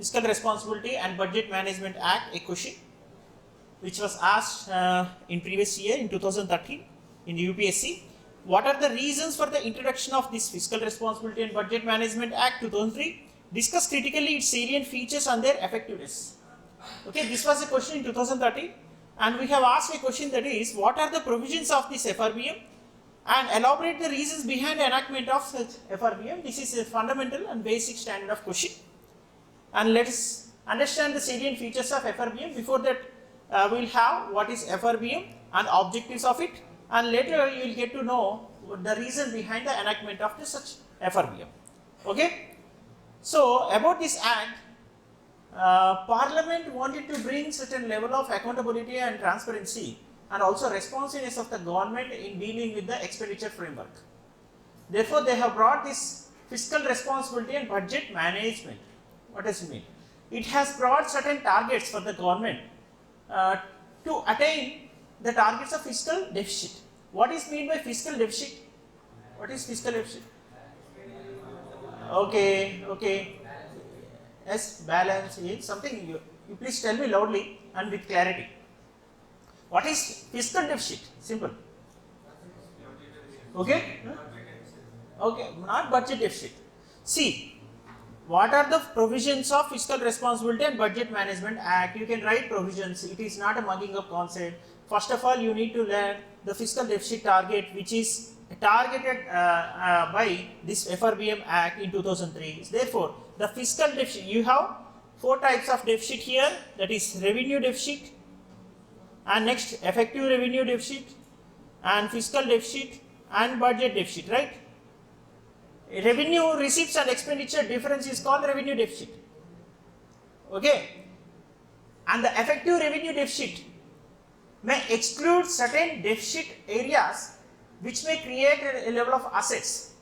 Fiscal Responsibility and Budget Management Act, a question which was asked in previous year in 2013 in the UPSC. What are the reasons for the introduction of this Fiscal Responsibility and Budget Management Act 2003? Discuss critically its salient features and their effectiveness. Okay, this was a question in 2013, and we have asked a question that is, what are the provisions of this FRBM and elaborate the reasons behind the enactment of such FRBM. This is a fundamental and basic standard of question, and let us understand the salient features of FRBM. Before that, we will have what is FRBM and objectives of it, and later you will get to know the reason behind the enactment of such FRBM. Okay. So about this act, Parliament wanted to bring certain level of accountability and transparency and also responsiveness of the government in dealing with the expenditure framework. Therefore, they have brought this fiscal responsibility and budget management. What does it mean? It has brought certain targets for the government to attain the targets of fiscal deficit. What is meant by fiscal deficit? What is fiscal deficit? Okay. Yes, balance is something you please tell me loudly and with clarity. What is fiscal deficit? Simple. Okay? Okay, not budget deficit. See, what are the provisions of Fiscal Responsibility and Budget Management Act? You can write provisions. It is not a mugging up concept. First of all, you need to learn the fiscal deficit target, which is targeted by this FRBM Act in 2003. Therefore, the fiscal deficit, you have 4 types of deficit here, that is revenue deficit, and next effective revenue deficit, and fiscal deficit, and budget deficit, right? Revenue receipts and expenditure difference is called revenue deficit. Okay, and the effective revenue deficit may exclude certain deficit areas which may create a level of assets.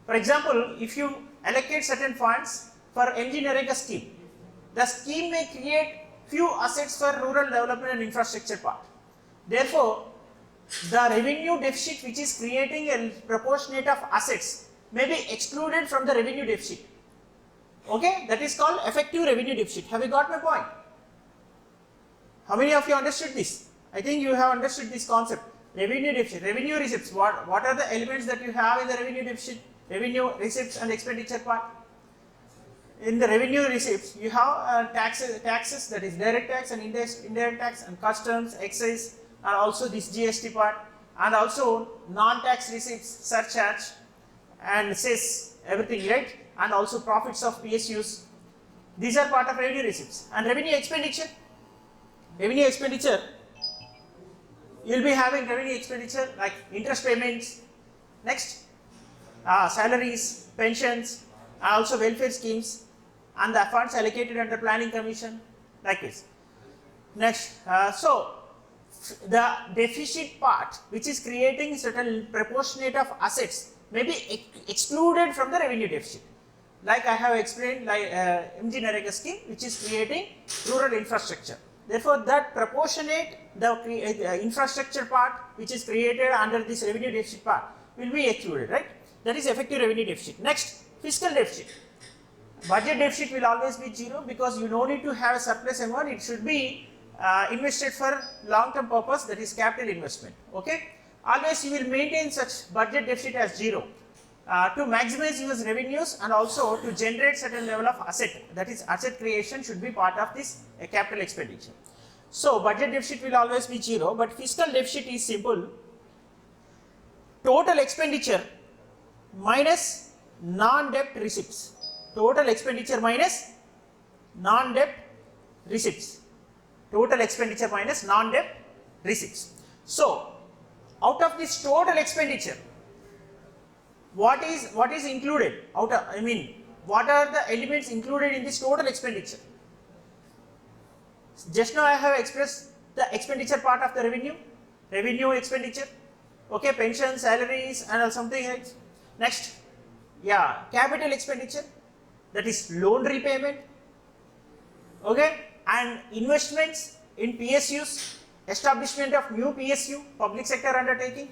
For example, if you allocate certain funds for engineering a scheme, the scheme may create few assets for rural development and infrastructure part. Therefore, the revenue deficit which is creating a proportionate of assets may be excluded from the revenue deficit. Okay, that is called effective revenue deficit. Have you got my point? How many of you understood this? I think you have understood this concept. Revenue deficit, revenue receipts. What are the elements that you have in the revenue deficit? Revenue receipts and expenditure part. In the revenue receipts, you have taxes, that is direct tax and indirect tax, and customs, excise, and also this GST part, and also non-tax receipts, surcharge, and cess, everything, right? And also profits of PSUs. These are part of revenue receipts. And revenue expenditure, you will be having revenue expenditure like interest payments, next salaries, pensions, and also welfare schemes, and the funds allocated under planning commission, like this. Next, so the deficit part which is creating certain proportionate of assets may be excluded from the revenue deficit. Like I have explained, like engineering scheme which is creating rural infrastructure. Therefore, that proportionate the infrastructure part which is created under this revenue deficit part will be excluded, right? That is effective revenue deficit. Next, fiscal deficit. Budget deficit will always be 0 because you don't need to have a surplus amount. It should be invested for long-term purpose, that is capital investment. Okay. Always you will maintain such budget deficit as 0 to maximize your revenues and also to generate certain level of asset, that is asset creation should be part of this capital expenditure. So budget deficit will always be 0, but fiscal deficit is simple. Total expenditure minus non-debt receipts. Total expenditure minus non-debt receipts. Total expenditure minus non-debt receipts. So out of this total expenditure, what is included? What are the elements included in this total expenditure? Just now I have expressed the expenditure part of the revenue expenditure. Okay, pension, salaries, and something else. Next, capital expenditure, that is loan repayment. Okay, and investments in PSUs, establishment of new PSU, public sector undertaking.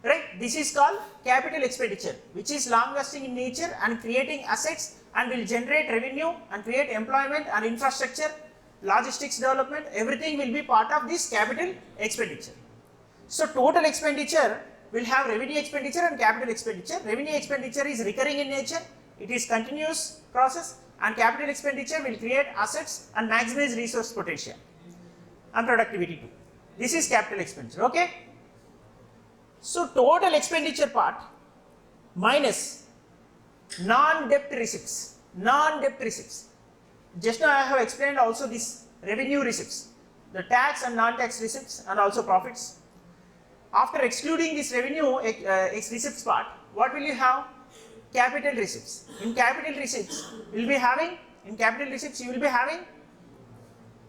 Right, this is called capital expenditure, which is long lasting in nature and creating assets and will generate revenue and create employment and infrastructure, logistics development, everything will be part of this capital expenditure. So total expenditure will have revenue expenditure and capital expenditure. Revenue expenditure is recurring in nature, it is continuous process, and capital expenditure will create assets and maximize resource potential and productivity too. This is capital expenditure, okay? So total expenditure part minus non-debt receipts. Non-debt receipts. Just now I have explained also this revenue receipts, the tax and non-tax receipts and also profits. After excluding this revenue receipts part, what will you have? Capital receipts. In capital receipts, you will be having,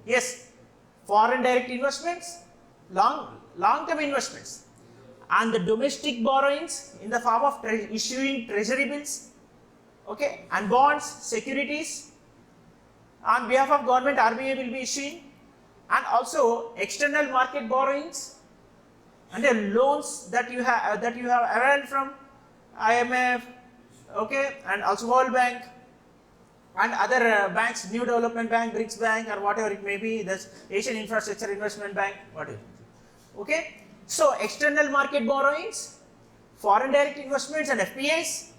yes, foreign direct investments, long-term investments, and the domestic borrowings in the form of issuing treasury bills, okay, and bonds, securities, on behalf of government, RBI will be issuing, and also external market borrowings and the loans that you have availed from IMF, okay, and also World Bank and other banks, New Development Bank, BRICS Bank, or whatever it may be, the Asian Infrastructure Investment Bank, whatever. Okay, so external market borrowings, foreign direct investments and FPIs,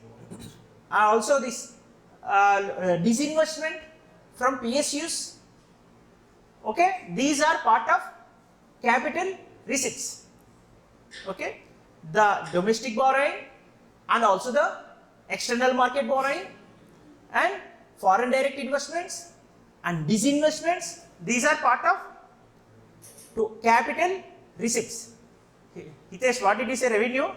and also this disinvestment from PSUs. Okay, these are part of capital receipts. Okay, the domestic borrowing and also the external market borrowing and foreign direct investments and disinvestments, these are part of capital receipts. Hitesh, what did you say, revenue?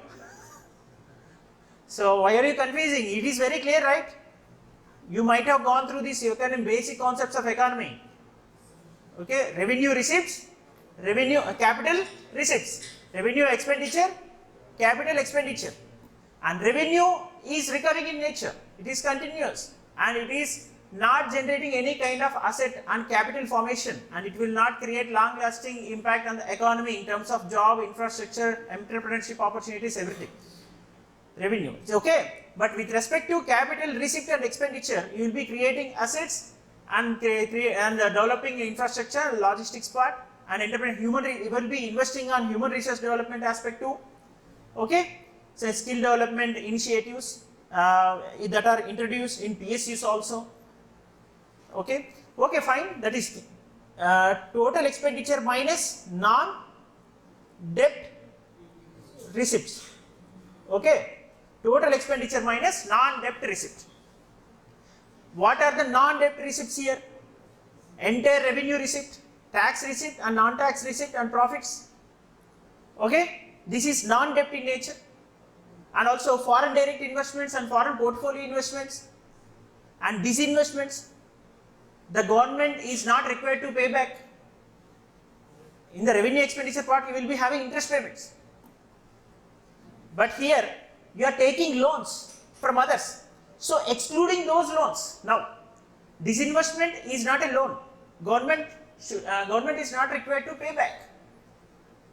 So why are you confusing? It is very clear, right? You might have gone through this basic concepts of economy. Okay, revenue receipts, capital receipts, revenue expenditure, capital expenditure, and revenue is recurring in nature. It is continuous and it is not generating any kind of asset and capital formation, and it will not create long lasting impact on the economy in terms of job, infrastructure, entrepreneurship opportunities, everything. Revenue, okay, but with respect to capital receipt and expenditure, you will be creating assets and developing infrastructure, logistics part, and you will be investing on human resource development aspect too. Okay, so skill development initiatives that are introduced in PSUs also. Okay, okay, fine. That is total expenditure minus non-debt receipts. Okay, total expenditure minus non-debt receipt. What are the non-debt receipts here? Entire revenue receipt, tax receipt and non-tax receipt and profits. Okay, this is non-debt in nature. And also foreign direct investments and foreign portfolio investments and disinvestments. The government is not required to pay back. In the revenue expenditure part, you will be having interest payments. But here, you are taking loans from others. So, excluding those loans. Now, disinvestment is not a loan. Government is not required to pay back.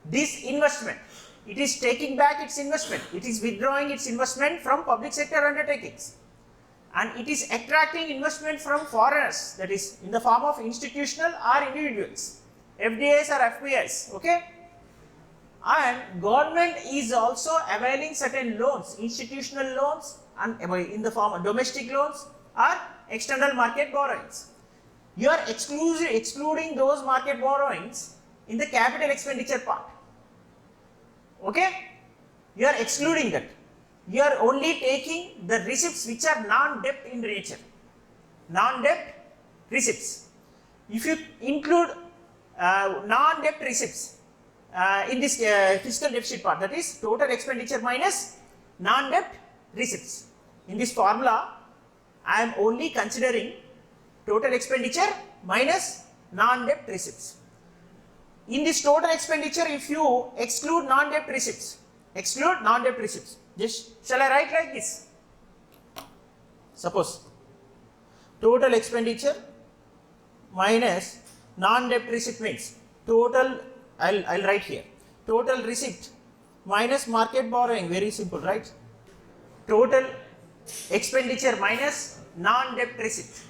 This investment, it is taking back its investment. It is withdrawing its investment from public sector undertakings. And it is attracting investment from foreigners, that is in the form of institutional or individuals, FDIs or FPIs, okay? And government is also availing certain loans, institutional loans and in the form of domestic loans or external market borrowings. You are excluding those market borrowings in the capital expenditure part, okay? You are excluding that. You are only taking the receipts which are non-debt in nature, non-debt receipts. If you include non-debt receipts in this fiscal deficit part, that is total expenditure minus non-debt receipts. In this formula, I am only considering total expenditure minus non-debt receipts. In this total expenditure, if you exclude non-debt receipts, just shall I write like this? Suppose total expenditure minus non-debt receipt means total, I'll write here, total receipt minus market borrowing, very simple, right? Total expenditure minus non-debt receipt.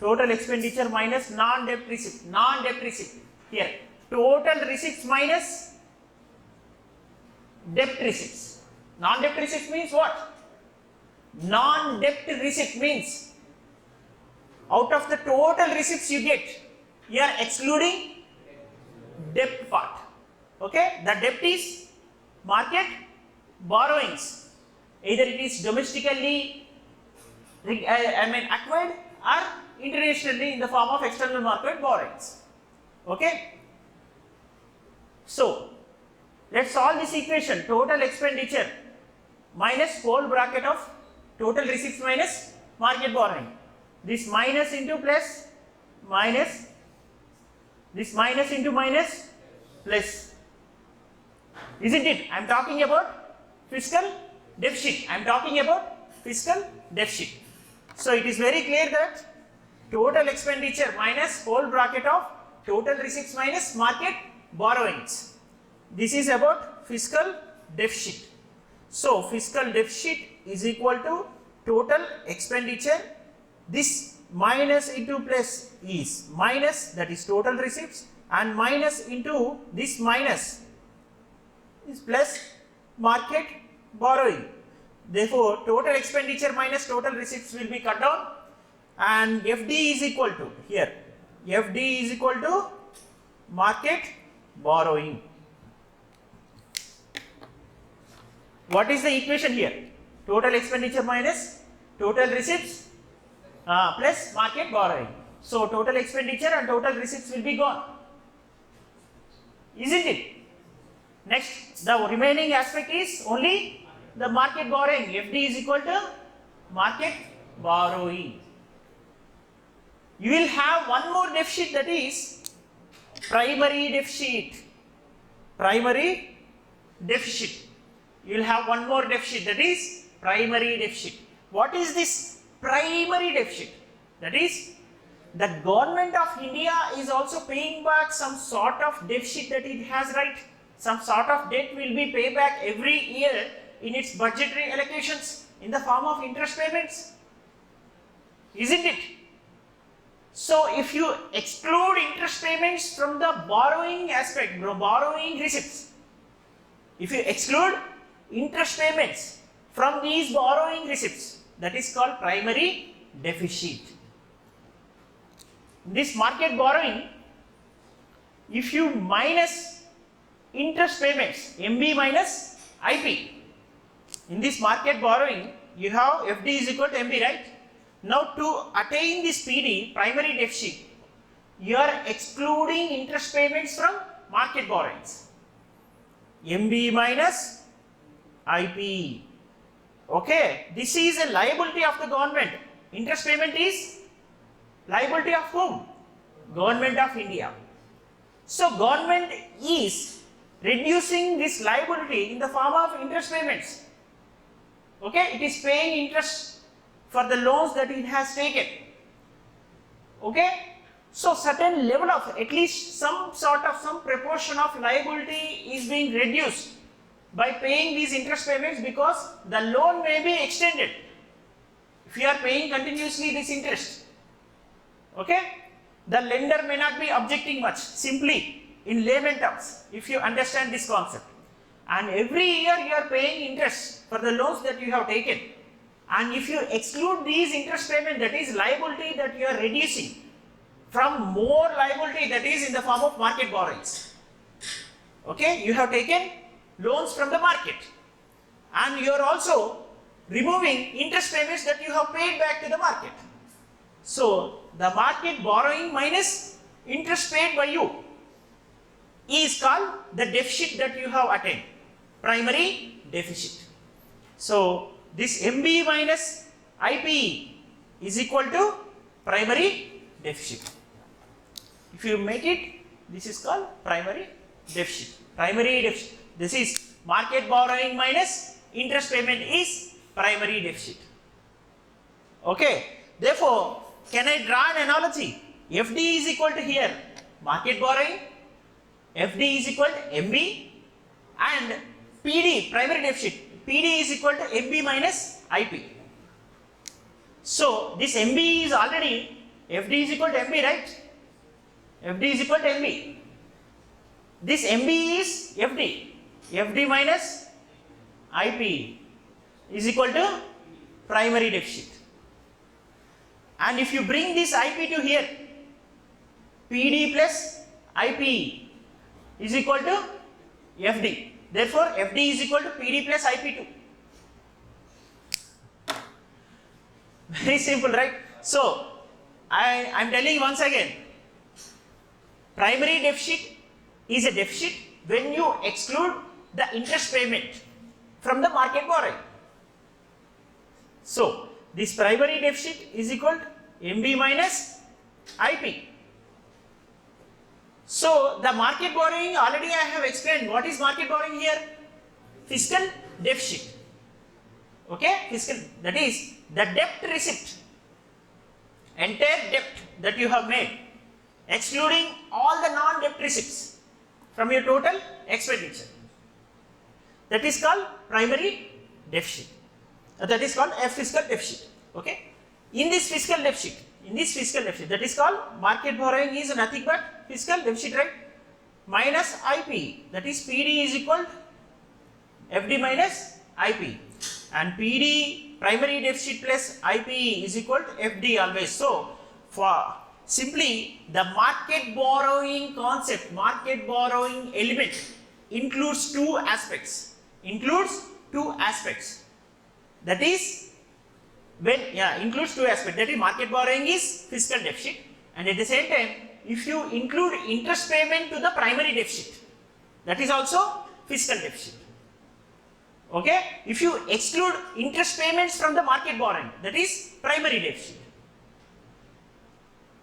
Total expenditure minus non-debt receipt. Non-debt receipt. Here, total receipts minus debt receipts. Non-debt receipts means what? Non-debt receipt means out of the total receipts you get, you are excluding debt part. Okay, the debt is market borrowings. Either it is domestically acquired or internationally in the form of external market borrowings. Okay, so let's solve this equation. Total expenditure minus whole bracket of total receipts minus market borrowing. This minus into plus minus, this minus into minus plus. Isn't it? I am talking about fiscal deficit. I am talking about fiscal deficit. So it is very clear that total expenditure minus whole bracket of total receipts minus market borrowings. This is about fiscal deficit. So fiscal deficit is equal to total expenditure. This minus into plus is minus, that is total receipts, and minus into this minus is plus market borrowing. Therefore, total expenditure minus total receipts will be cut down, and FD is equal to, here, FD is equal to market borrowing. What is the equation here? Total expenditure minus total receipts plus market borrowing. So total expenditure and total receipts will be gone. Isn't it? Next, the remaining aspect is only the market borrowing. FD is equal to market borrowing. You will have one more deficit, that is primary deficit. Primary deficit. You will have one more deficit, that is primary deficit. What is this primary deficit? That is, the government of India is also paying back some sort of deficit that it has, right? Some sort of debt will be paid back every year in its budgetary allocations in the form of interest payments. Isn't it? So if you exclude interest payments from the borrowing aspect, borrowing receipts, if you exclude interest payments from these borrowing receipts, that is called primary deficit. This market borrowing, if you minus interest payments, MB minus IP, in this market borrowing, you have FD is equal to MB, right? Now to attain this PD, primary deficit, you are excluding interest payments from market borrowings. MB minus IP. Okay, this is a liability of the government. Interest payment is liability of whom? Government of India. So government is reducing this liability in the form of interest payments. Okay, it is paying interest for the loans that it has taken. Okay, so certain level of, at least some sort of, some proportion of liability is being reduced by paying these interest payments, because the loan may be extended if you are paying continuously this interest. Okay, the lender may not be objecting much, simply in layman terms, if you understand this concept. And every year you are paying interest for the loans that you have taken, and if you exclude these interest payments, that is liability that you are reducing from more liability that is in the form of market borrowings. Okay, you have taken loans from the market, and you are also removing interest payments that you have paid back to the market. So the market borrowing minus interest paid by you is called the deficit that you have attained, primary deficit. So this MB minus IP is equal to primary deficit. If you make it, this is called primary deficit. Primary deficit. This is market borrowing minus interest payment is primary deficit. Okay. Therefore, can I draw an analogy? FD is equal to here market borrowing, FD is equal to MB, and PD, primary deficit, PD is equal to MB minus IP. So this MB is already, FD is equal to MB, right? FD is equal to MB. This MB is FD. FD minus IP is equal to primary deficit. And if you bring this IP to here, PD plus IP is equal to FD. Therefore, FD is equal to PD plus IP2. Very simple, right? So, I am telling you once again, primary deficit is a deficit when you exclude the interest payment from the market borrowing. So, this primary deficit is equal to MB minus IP. So, the market borrowing, already I have explained what is market borrowing here. Fiscal deficit. Okay, fiscal, that is the debt receipt, entire debt that you have made, excluding all the non-debt receipts from your total expenditure. That is called primary deficit. That is called a fiscal deficit. Okay. In this fiscal deficit, that is called market borrowing is nothing but fiscal deficit, right? Minus IP, that is PD is equal to FD minus IP, and PD primary deficit plus IP is equal to FD always. So, for simply the market borrowing concept, market borrowing element includes two aspects. That is includes two aspects. That is market borrowing is fiscal deficit, and at the same time, if you include interest payment to the primary deficit, that is also fiscal deficit. Okay, if you exclude interest payments from the market borrowing, that is primary deficit.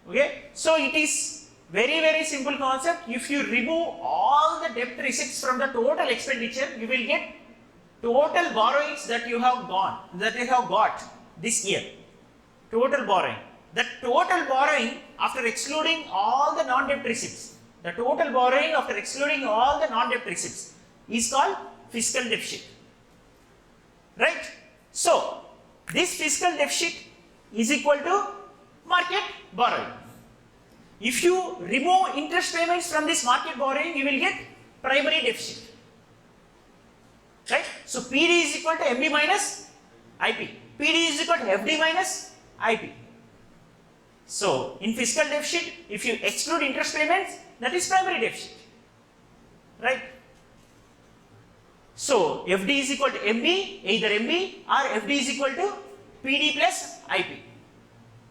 Okay, so it is very simple concept. If you remove all the debt receipts from the total expenditure, you will get total borrowings that you have got this year. Total borrowing. The total borrowing after excluding all the non-debt receipts, is called fiscal deficit. Right? So, this fiscal deficit is equal to market borrowing. If you remove interest payments from this market borrowing, you will get primary deficit. Right? So, PD is equal to MB minus IP. PD is equal to FD minus IP. So, in fiscal deficit, if you exclude interest payments, that is primary deficit. Right? So, FD is equal to MB, either MB or FD is equal to PD plus IP.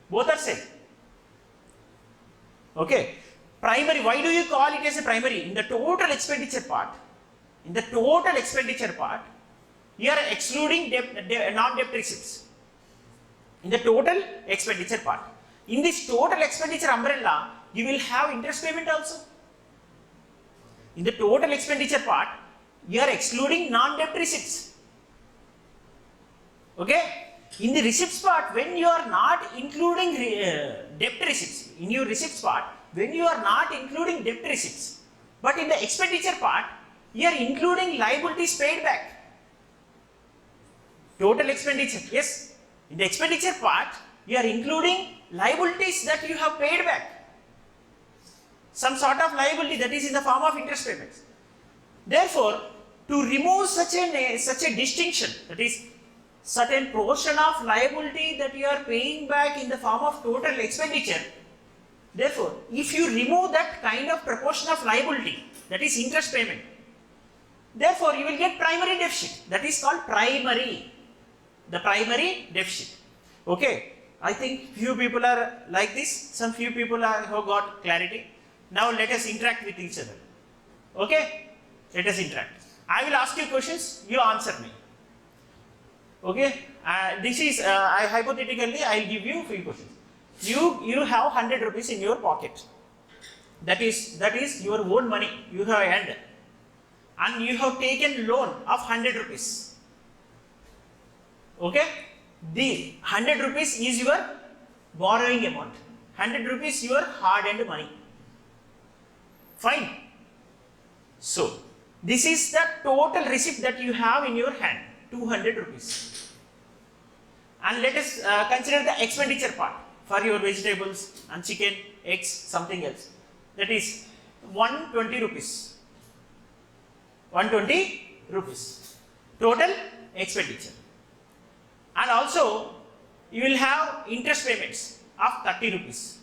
Both are same. Okay. Primary, why do you call it as a primary? In the total expenditure part, you are excluding non-debt receipts. In the total expenditure part. In this total expenditure umbrella, you will have interest payment also. In the total expenditure part, you are excluding non-debt receipts. Okay? In the receipts part, when you are not including debt receipts, in your receipts part, when you are not including debt receipts, but in the expenditure part, you are including liabilities paid back. Total expenditure, yes. In the expenditure part, you are including liabilities that you have paid back. Some sort of liability that is in the form of interest payments. Therefore, to remove such a distinction, that is certain portion of liability that you are paying back in the form of total expenditure, therefore, if you remove that kind of proportion of liability, that is interest payment, therefore, you will get primary deficit. That is called primary. The primary deficit. Okay. I think few people are like this. Some few people have got clarity. Now let us interact with each other. Okay. Let us interact. I will ask you questions. You answer me. Okay. This is hypothetically I will give you few questions. You have 100 rupees in your pocket. That is your own money. You have earned. And you have taken loan of 100 rupees. Okay, the 100 rupees is your borrowing amount. 100 rupees your hard-earned money. Fine. So, this is the total receipt that you have in your hand, 200 rupees. And let us consider the expenditure part for your vegetables and chicken, eggs, something else. That is 120 rupees. 120 rupees. Total expenditure. And also you will have interest payments of 30 rupees.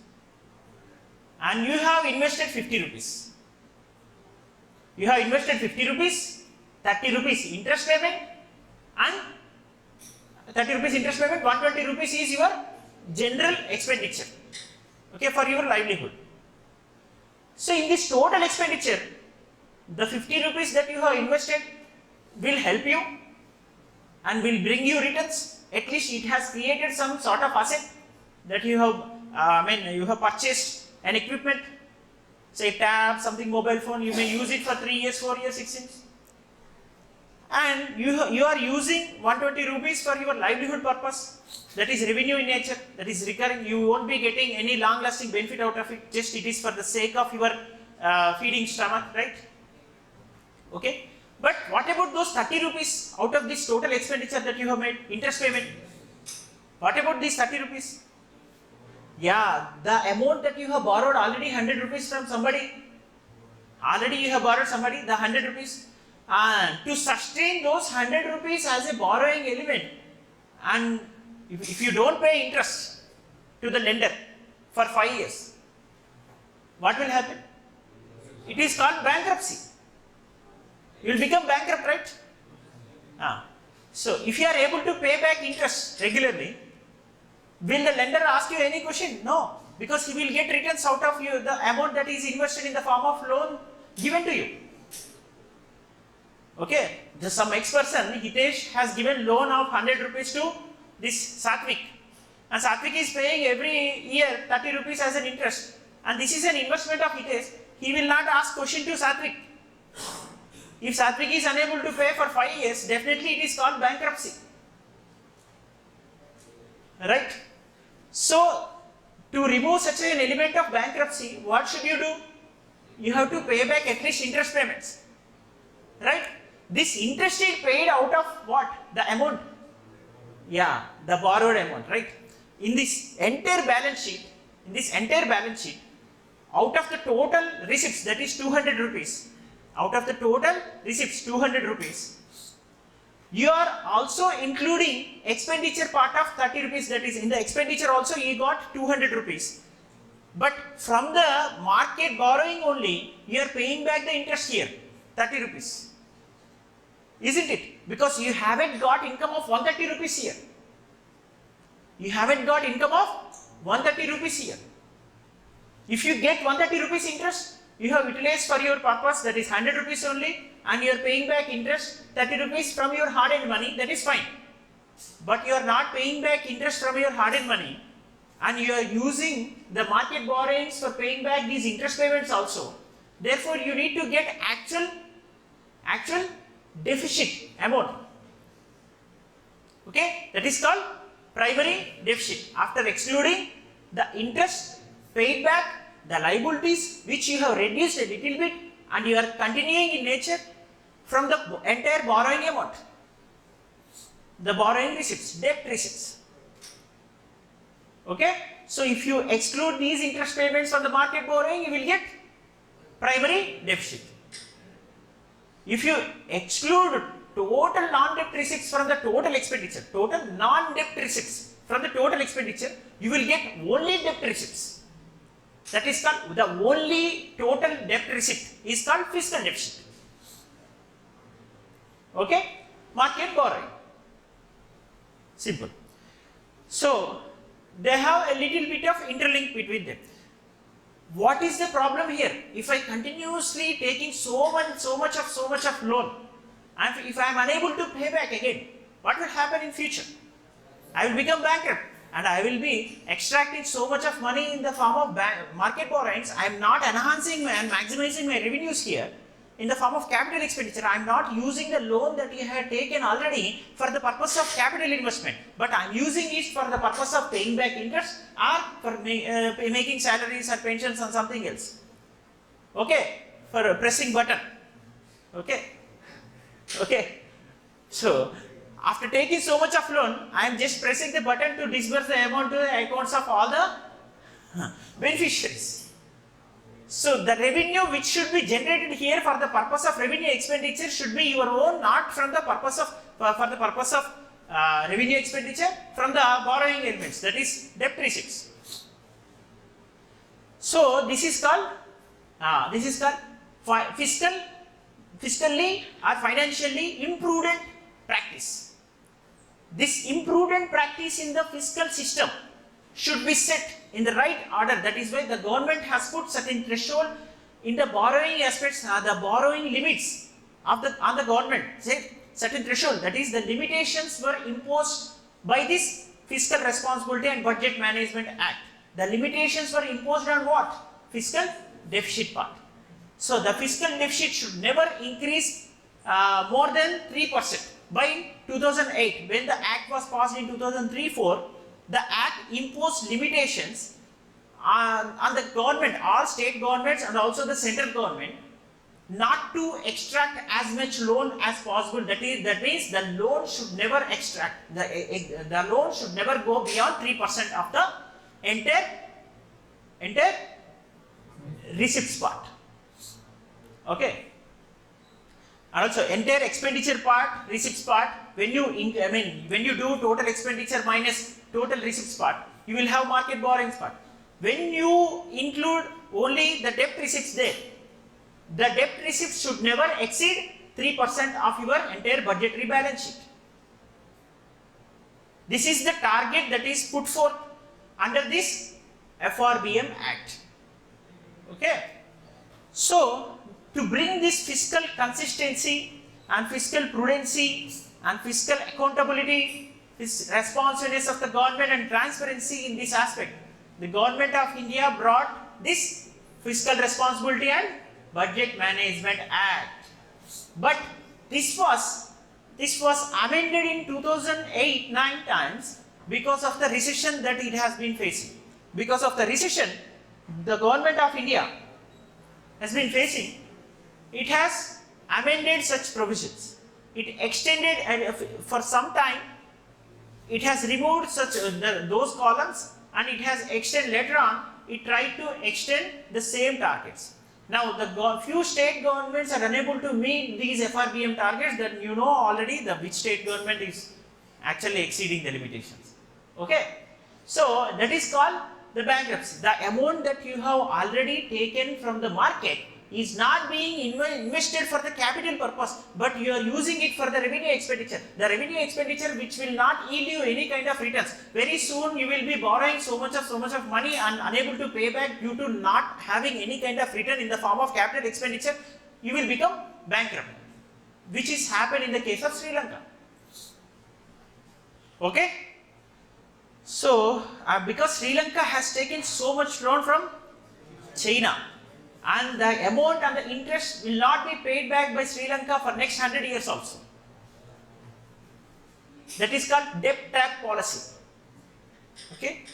And you have invested 50 rupees. You have invested 50 rupees, 30 rupees interest payment, and 30 rupees interest payment, 120 rupees is your general expenditure, okay, for your livelihood. So in this total expenditure, the 50 rupees that you have invested will help you and will bring you returns. At least it has created some sort of asset that you have, you have purchased an equipment, say tab, something mobile phone, you may use it for 3 years, 4 years, 6 years. And you are using 120 rupees for your livelihood purpose, that is revenue in nature, that is recurring. You won't be getting any long lasting benefit out of it, just it is for the sake of your feeding stomach, right? Okay. But what about those 30 rupees out of this total expenditure that you have made, interest payment? What about these 30 rupees? Yeah, the amount that you have borrowed already 100 rupees from somebody, already you have borrowed somebody the 100 rupees. And to sustain those 100 rupees as a borrowing element, and if you don't pay interest to the lender for 5 years, what will happen? It is called bankruptcy. You will become bankrupt, right? So if you are able to pay back interest regularly, will the lender ask you any question? No, because he will get returns out of you, the amount that is invested in the form of loan given to you. Okay, some ex-person, Hitesh, has given loan of 100 rupees to this Satvik, and Satvik is paying every year 30 rupees as an interest, and this is an investment of Hitesh. He will not ask question to Satvik. If Satvik is unable to pay for 5 years, definitely it is called bankruptcy, right? So to remove such an element of bankruptcy, what should you do? You have to pay back at least interest payments, right? This interest is paid out of what? The amount. Yeah, the borrowed amount, right? In this entire balance sheet, out of the total receipts, that is 200 rupees, out of the total receipts 200 rupees, you are also including expenditure part of 30 rupees, that is in the expenditure also you got 200 rupees. But from the market borrowing only, you are paying back the interest here, 30 rupees. Isn't it? Because you haven't got income of 130 rupees here. You haven't got income of 130 rupees here. If you get 130 rupees interest, you have utilized for your purpose, that is 100 rupees only, and you are paying back interest 30 rupees from your hard-earned money, that is fine. But you are not paying back interest from your hard-earned money, and you are using the market borrowings for paying back these interest payments also. Therefore, you need to get actual deficit amount. Okay, that is called primary deficit. After excluding the interest paid back, the liabilities which you have reduced a little bit, and you are continuing in nature from the entire borrowing amount, the borrowing receipts, debt receipts. Okay, so if you exclude these interest payments from the market borrowing, you will get primary deficit. If you exclude total non-debt receipts from the total expenditure, total non-debt receipts from the total expenditure, you will get only debt receipts. That is called, the only total debt receipt is called fiscal deficit. Okay, market borrowing. Simple. So they have a little bit of interlink between them. What is the problem here? If I continuously taking so much of loan, and if I am unable to pay back again, what will happen in future? I will become bankrupt, and I will be extracting so much of money in the form of market borrowings. I am not enhancing and maximizing my revenues here in the form of capital expenditure. I am not using the loan that you have taken already for the purpose of capital investment, but I am using it for the purpose of paying back interest or for making salaries or pensions or something else. Okay, for pressing button. Okay. So After taking so much of loan, I am just pressing the button to disburse the amount to the accounts of all the beneficiaries. So the revenue which should be generated here for the purpose of revenue expenditure should be your own, not from the purpose of for the purpose of revenue expenditure from the borrowing elements, that is debt receipts. So this is called fiscally or financially imprudent practice. This imprudent practice in the fiscal system should be set in the right order. That is why the government has put certain threshold in the borrowing aspects, the borrowing limits of on the government. Say certain threshold, that is the limitations were imposed by this Fiscal Responsibility and Budget Management Act. The limitations were imposed on what? Fiscal deficit part. So the fiscal deficit should never increase more than 3%. By 2008, when the Act was passed in 2003-04, the Act imposed limitations on the government, all state governments and also the central government, not to extract as much loan as possible. That means the loan should never extract, the loan should never go beyond 3% of the entire receipts part. Okay. And also entire expenditure part, receipts part, when you do total expenditure minus total receipts part, you will have market borrowings part. When you include only the debt receipts there, the debt receipts should never exceed 3% of your entire budgetary balance sheet. This is the target that is put forth under this FRBM Act. Okay. So, to bring this fiscal consistency and fiscal prudency and fiscal accountability, this responsiveness of the government and transparency in this aspect, the Government of India brought this Fiscal Responsibility and Budget Management Act. But this was amended in 2008 9 times because of the recession that it has been facing. Because of the recession the Government of India has been facing, it has amended such provisions. It extended, and for some time it has removed such those columns, and it has extended later on. It tried to extend the same targets. Now the few state governments are unable to meet these FRBM targets. Then you know already which state government is actually exceeding the limitations. Okay, so that is called the bankruptcy. The amount that you have already taken from the market is not being invested for the capital purpose, but you are using it for the revenue expenditure. The revenue expenditure which will not yield you any kind of returns. Very soon you will be borrowing so much of money and unable to pay back due to not having any kind of return in the form of capital expenditure. You will become bankrupt, which is happened in the case of Sri Lanka. Okay. So because Sri Lanka has taken so much loan from China, and the amount and the interest will not be paid back by Sri Lanka for next 100 years also. That is called debt trap policy. Okay.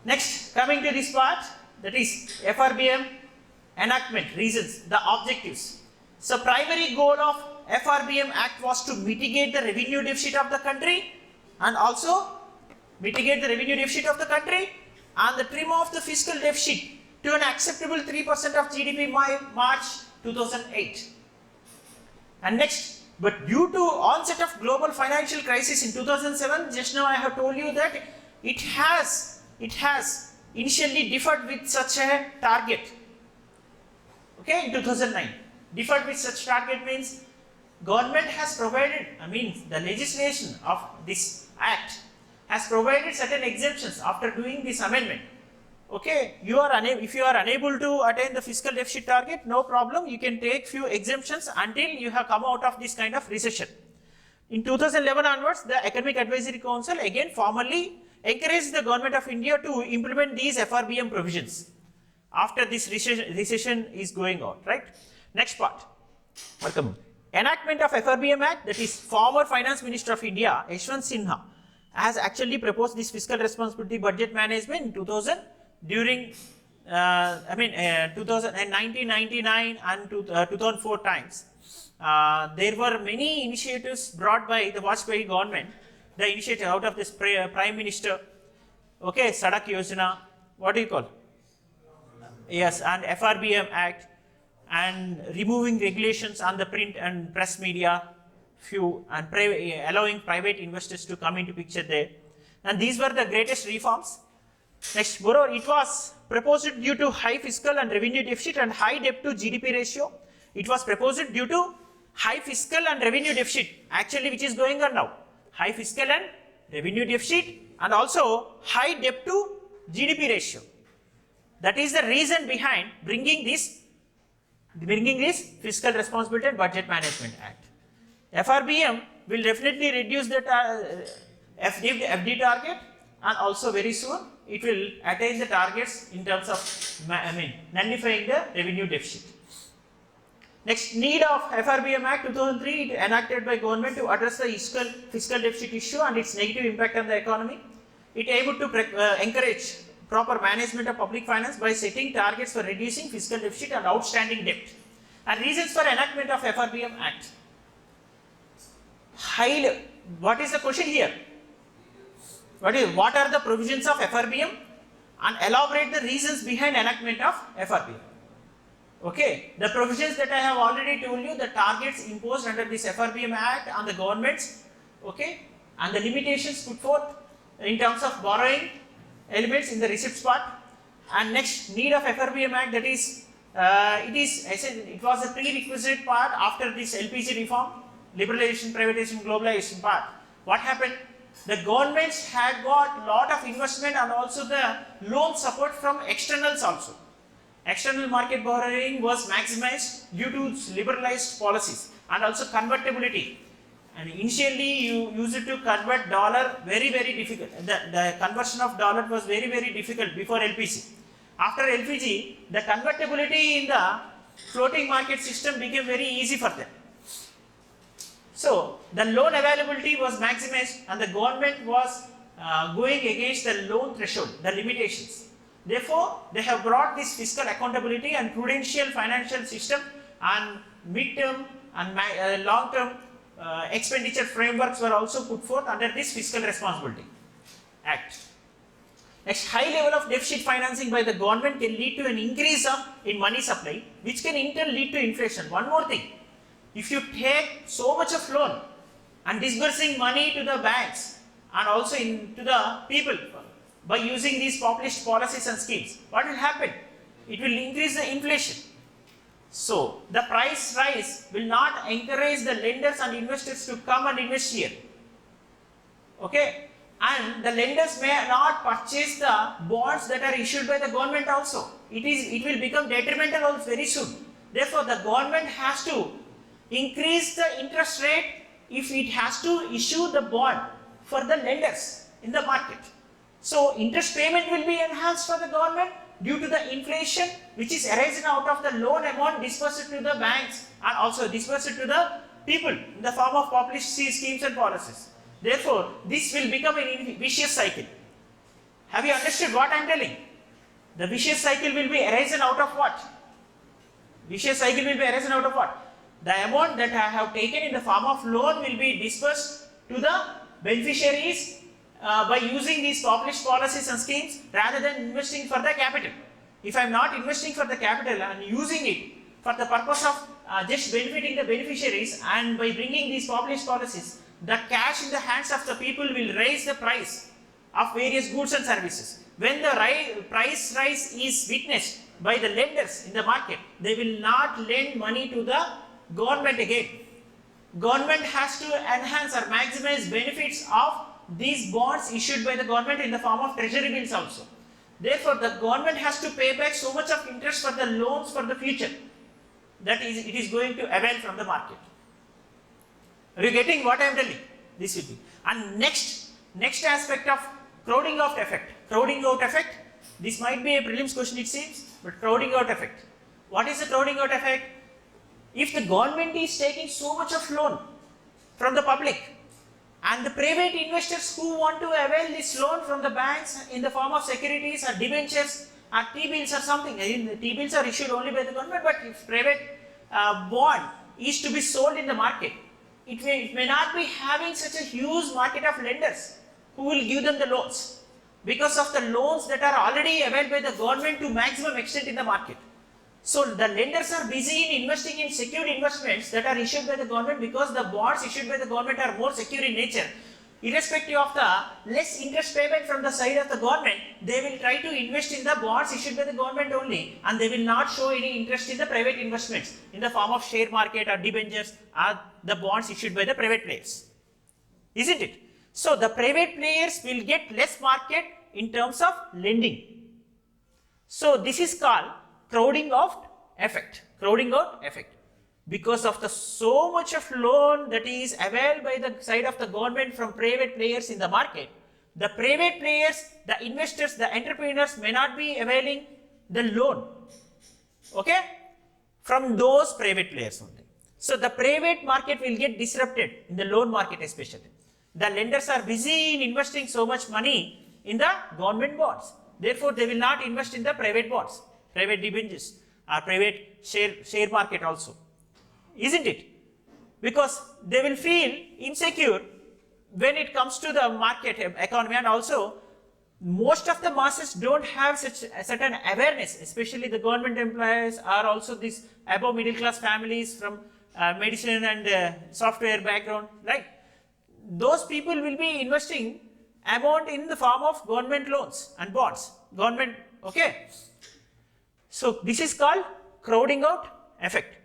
Next, coming to this part, that is FRBM enactment, reasons, the objectives. So primary goal of FRBM Act was to mitigate the revenue deficit of the country, and also mitigate the revenue deficit of the country and the trim of the fiscal deficit to an acceptable 3% of GDP by March 2008. And next, but due to onset of global financial crisis in 2007, just now I have told you that it has initially differed with such a target. Okay, in 2009, differed with such target means government has provided, the legislation of this act has provided certain exemptions after doing this amendment. Okay, if you are unable to attain the fiscal deficit target, no problem, you can take few exemptions until you have come out of this kind of recession. In 2011 onwards, the Academic Advisory Council again formally encouraged the Government of India to implement these FRBM provisions after this recession is going on, right? Next part. Welcome. Enactment of FRBM Act, that is former Finance Minister of India, Yashwant Sinha, has actually proposed this fiscal responsibility budget management in 2000 during 1999 and 2004 times, there were many initiatives brought by the Vajpayee government. The initiative out of this Prime Minister, okay, Sadak Yojana, what do you call? Yes, and FRBM Act, and removing regulations on the print and press media, few, and allowing private investors to come into picture there. And these were the greatest reforms. Next, moreover, it was proposed due to high fiscal and revenue deficit and high debt to GDP ratio. It was proposed due to high fiscal and revenue deficit, actually which is going on now. High fiscal and revenue deficit and also high debt to GDP ratio. That is the reason behind bringing this Fiscal Responsibility and Budget Management Act. FRBM will definitely reduce the FD target, and also very soon it will attain the targets in terms of nullifying the revenue deficit. Next, need of FRBM Act 2003, it enacted by government to address the fiscal deficit issue and its negative impact on the economy. It able to encourage proper management of public finance by setting targets for reducing fiscal deficit and outstanding debt. And reasons for enactment of FRBM Act. What is the question here? What are the provisions of FRBM, and elaborate the reasons behind enactment of FRBM. Okay, the provisions that I have already told you, the targets imposed under this FRBM Act on the governments, okay, and the limitations put forth in terms of borrowing elements in the receipts part. And next, need of FRBM Act, that is, it was a prerequisite part after this LPG reform, liberalization, privatization, globalization part. What happened? The governments had got lot of investment and also the loan support from externals also. External market borrowing was maximized due to liberalized policies and also convertibility. And initially you used to convert dollar very difficult. The conversion of dollar was very difficult before LPG. After LPG, the convertibility in the floating market system became very easy for them. So the loan availability was maximized and the government was going against the loan threshold, the limitations. Therefore, they have brought this fiscal accountability and prudential financial system and mid-term and long-term expenditure frameworks were also put forth under this Fiscal Responsibility Act. Next, high level of deficit financing by the government can lead to an increase in money supply, which can in turn lead to inflation. One more thing, if you take so much of loan and disbursing money to the banks and also to the people by using these populist policies and schemes, what will happen? It will increase the inflation. So the price rise will not encourage the lenders and investors to come and invest here. Okay, and the lenders may not purchase the bonds that are issued by the government also. It will become detrimental also very soon. Therefore, the government has to increase the interest rate if it has to issue the bond for the lenders in the market. So interest payment will be enhanced for the government due to the inflation which is arisen out of the loan amount disbursed to the banks and also disbursed to the people in the form of populist schemes and policies. Therefore, this will become a vicious cycle. Have you understood what I am telling? The vicious cycle will be arisen out of what? Vicious cycle will be arisen out of what? The amount that I have taken in the form of loan will be disbursed to the beneficiaries by using these populist policies and schemes rather than investing for the capital. If I am not investing for the capital and using it for the purpose of just benefiting the beneficiaries and by bringing these populist policies, the cash in the hands of the people will raise the price of various goods and services. When the price rise is witnessed by the lenders in the market, they will not lend money to the government again. Government has to enhance or maximize benefits of these bonds issued by the government in the form of treasury bills also. Therefore, the government has to pay back so much of interest for the loans for the future that it is going to avail from the market. Are you getting what I am telling? This will be. And next aspect of crowding out effect. Crowding out effect. This might be a prelims question it seems, but crowding out effect. What is the crowding out effect? If the government is taking so much of loan from the public and the private investors who want to avail this loan from the banks in the form of securities or debentures or T-bills or something. The T-bills are issued only by the government, but if private bond is to be sold in the market, it may not be having such a huge market of lenders who will give them the loans, because of the loans that are already available by the government to maximum extent in the market. So the lenders are busy in investing in secured investments that are issued by the government, because the bonds issued by the government are more secure in nature. Irrespective of the less interest payment from the side of the government, they will try to invest in the bonds issued by the government only, and they will not show any interest in the private investments in the form of share market or debentures or the bonds issued by the private players. Isn't it? So the private players will get less market in terms of lending. So this is called crowding out effect. Crowding out effect. Because of the so much of loan that is available by the side of the government from private players in the market, the private players, the investors, the entrepreneurs may not be availing the loan, okay, from those private players only. So the private market will get disrupted in the loan market especially. The lenders are busy in investing so much money in the government bonds. Therefore, they will not invest in the private bonds, private debentures or private share market also. Isn't it? Because they will feel insecure when it comes to the market economy, and also most of the masses don't have such a certain awareness, especially the government employees are also these above middle class families from medicine and software background, right? Those people will be investing amount in the form of government loans and bonds, government, okay? So this is called crowding out effect.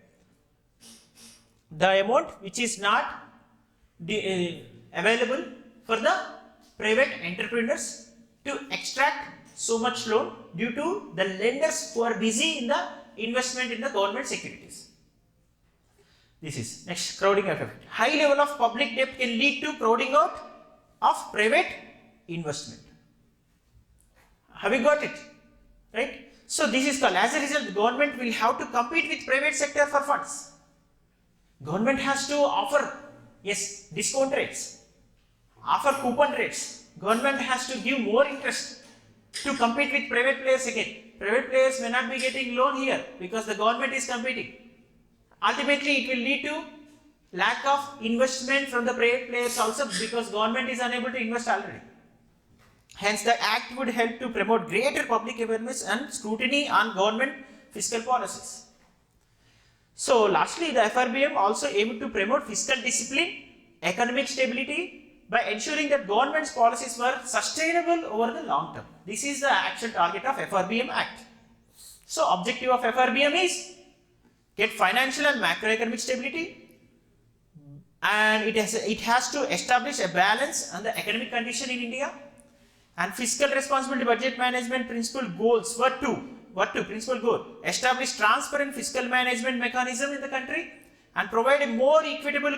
The amount which is not available for the private entrepreneurs to extract so much loan due to the lenders who are busy in the investment in the government securities. This is next, crowding effect. High level of public debt can lead to crowding out of private investment. Have you got it? Right? So this is called, as a result, the government will have to compete with private sector for funds. Government has to offer, yes, discount rates, offer coupon rates. Government has to give more interest to compete with private players again. Private players may not be getting loan here because the government is competing. Ultimately, it will lead to lack of investment from the private players also, because government is unable to invest already. Hence, the Act would help to promote greater public awareness and scrutiny on government fiscal policies. So, lastly, the FRBM also aimed to promote fiscal discipline, economic stability by ensuring that government's policies were sustainable over the long term. This is the actual target of FRBM Act. So, objective of FRBM is get financial and macroeconomic stability, and it has to establish a balance on the economic condition in India, and fiscal responsibility budget management principal goals were two. What two? Principal goal: establish transparent fiscal management mechanism in the country and provide a more equitable,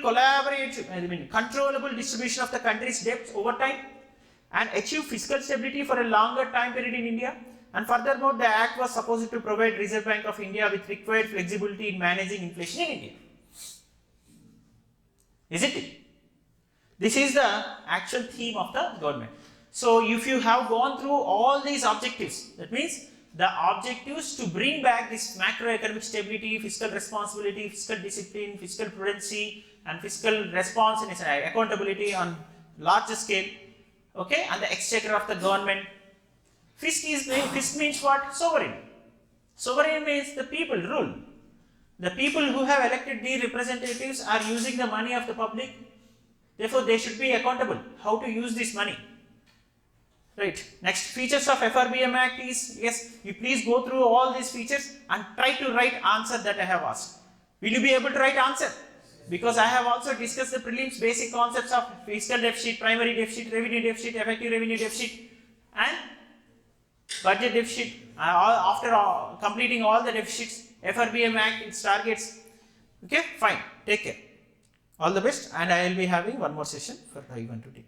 controllable distribution of the country's debts over time, and achieve fiscal stability for a longer time period in India. And furthermore, the Act was supposed to provide Reserve Bank of India with required flexibility in managing inflation in India. Isn't it? This is the actual theme of the government. So, if you have gone through all these objectives, that means the objectives to bring back this macroeconomic stability, fiscal responsibility, fiscal discipline, fiscal prudency, and fiscal response and accountability on larger scale, okay, and the exchequer of the government. Fisc means what? Sovereign. Sovereign means the people rule. The people who have elected the representatives are using the money of the public. Therefore, they should be accountable how to use this money. Right. Next, features of FRBM Act is, yes, you please go through all these features and try to write answer that I have asked. Will you be able to write answer? Because I have also discussed the prelims basic concepts of fiscal deficit, primary deficit, revenue deficit, effective revenue deficit, and budget deficit. After completing all the deficits, FRBM Act, its targets. Okay, fine. Take care. All the best, and I will be having one more session for you to take.